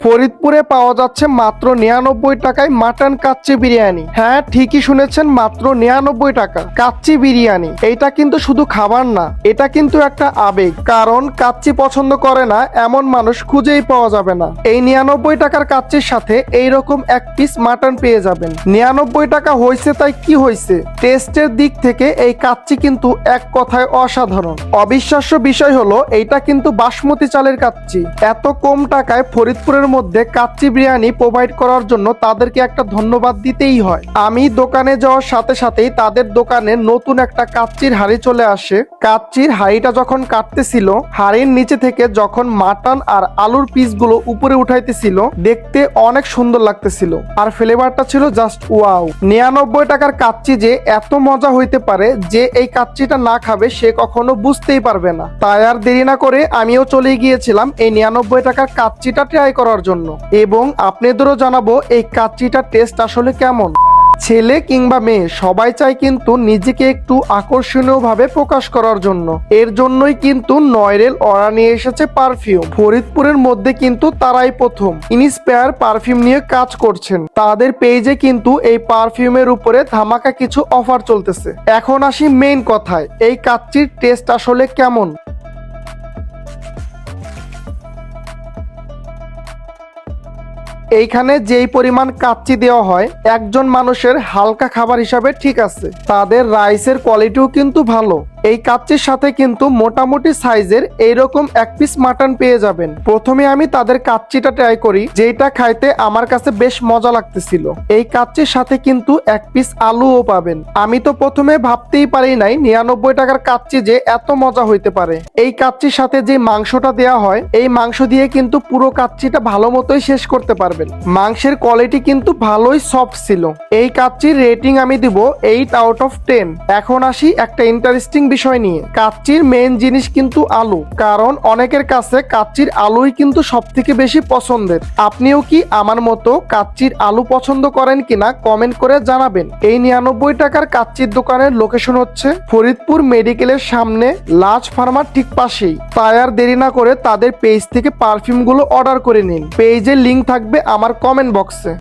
ফরিদপুরে পাওয়া যাচ্ছে মাত্র 99 টাকায় মাটন কাচ্চি বিরিয়ানি। হ্যাঁ, ঠিকই শুনেছেন, মাত্র 99 টাকা কাচ্চি বিরিয়ানি। এইটা কিন্তু শুধু খাবার না, এটা কিন্তু একটা আবেগ। কারণ কাচ্চি পছন্দ করে না এমন মানুষ খুঁজেই পাওয়া যাবে না। এই 99 টাকার কাচ্চির সাথে এইরকম এক পিস মাটন পেয়ে যাবেন। 99 টাকা হয়েছে তাই কি হয়েছে, টেস্টের দিক থেকে এই কাচ্চি কিন্তু এক কথায় অসাধারণ। অবিশ্বাস্য বিষয় হলো এইটা কিন্তু বাসমতি চালের কাচ্চি। এত কম টাকায় ফরিদপুরের মধ্যে কাচ্চি বিরিয়ানি প্রোভাইড করার জন্য তাদেরকে একটা ধন্যবাদ দিতেই হয়। আমি দোকানে যাওয়ার সাথে সাথেই তাদের দোকানে নতুন একটা কাচ্চির হাঁড়ি চলে আসে। কাচ্চির হাঁড়িটা যখন কাটতেছিল, হাঁড়ির নিচে থেকে যখন মাটন আর আলুর পিসগুলো উপরে উঠাইতেছিল, দেখতে অনেক সুন্দর লাগতেছিল। আর ফ্লেভারটা ছিল জাস্ট ওয়াও। 99 টাকার কাচ্চি যে এত মজা হইতে পারে, যে এই কাচ্চিটা না খাবে সে কখনো বুঝতেই পারবে না। তাই আর দেরি না করে আমিও চলে গিয়েছিলাম এই 99 টাকার কাচ্চিটা ট্রাই করার জন্য, এবং আপনাদেরও জানাবো এই কাচ্চিটার টেস্ট আসলে কেমন। ছেলে কিংবা মেয়ে সবাই চায় কিন্তু নিজেকে একটু আকর্ষণীয় ভাবে প্রকাশ করার জন্য। এর জন্যই কিন্তু নয়রেল অরা নিয়ে এসেছে পারফিউম। ফরিদপুরের মধ্যে কিন্তু তারাই প্রথম ইন্সপায়ার পারফিউম নিয়ে কাজ করছেন। তাদের পেজে কিন্তু এই পারফিউমের উপরে ধামাকা কিছু অফার চলতেছে। এখন আসি মেইন কথায়, এই কাচ্চির টেস্ট আসলে কেমন। এইখানে যেই পরিমাণ কাচ্চি দেওয়া হয় একজন মানুষের হালকা খাবার হিসাবে ঠিক আছে। তাদের রাইসের কোয়ালিটিও কিন্তু ভালো। এই কাচ্চির সাথে কিন্তু মোটামুটি সাইজের এইরকম এক পিস মাটন পেয়ে যাবেন। প্রথমে আমি তাদের কাচ্চিটা ট্রাই করি, যেটা খাইতে আমার কাছে বেশ মজা লাগতেছিল। এই কাচ্চির সাথে কিন্তু এক পিস আলুও পাবেন। আমি তো প্রথমে ভাবতেই পারি নাই 99 টাকার কাচ্চি যে এত মজা হইতে পারে। এই কাচ্চির সাথে যে মাংসটা দেওয়া হয়, এই মাংস দিয়ে কিন্তু পুরো কাচ্চিটা ভালো মতোই শেষ করতে পারবেন। মাংসের কোয়ালিটি কিন্তু ভালোই সফট ছিল। এই কাচ্চির রেটিং আমি দিব 8 আউট অফ 10। এখন আসি একটা ইন্টারেস্টিং বিষয় নিয়ে। কাচ্চির মেইন জিনিস কিন্তু আলু, কারণ অনেকের কাছে কাচ্চির আলুই কিন্তু সব থেকে বেশি পছন্দের। আপনিও কি আমার মতো কাচ্চির আলু পছন্দ করেন কিনা কমেন্ট করে জানাবেন। এই 99 টাকার কাচ্চির দোকানের লোকেশন হচ্ছে ফরিদপুর মেডিকেলের সামনে লাজ ফার্মার ঠিক পাশেই। তাই আর দেরি না করে তাদের পেজ থেকে পারফিউম গুলো অর্ডার করে নিন। পেজের লিংক থাকবে আমার কমেন্ট বক্সে।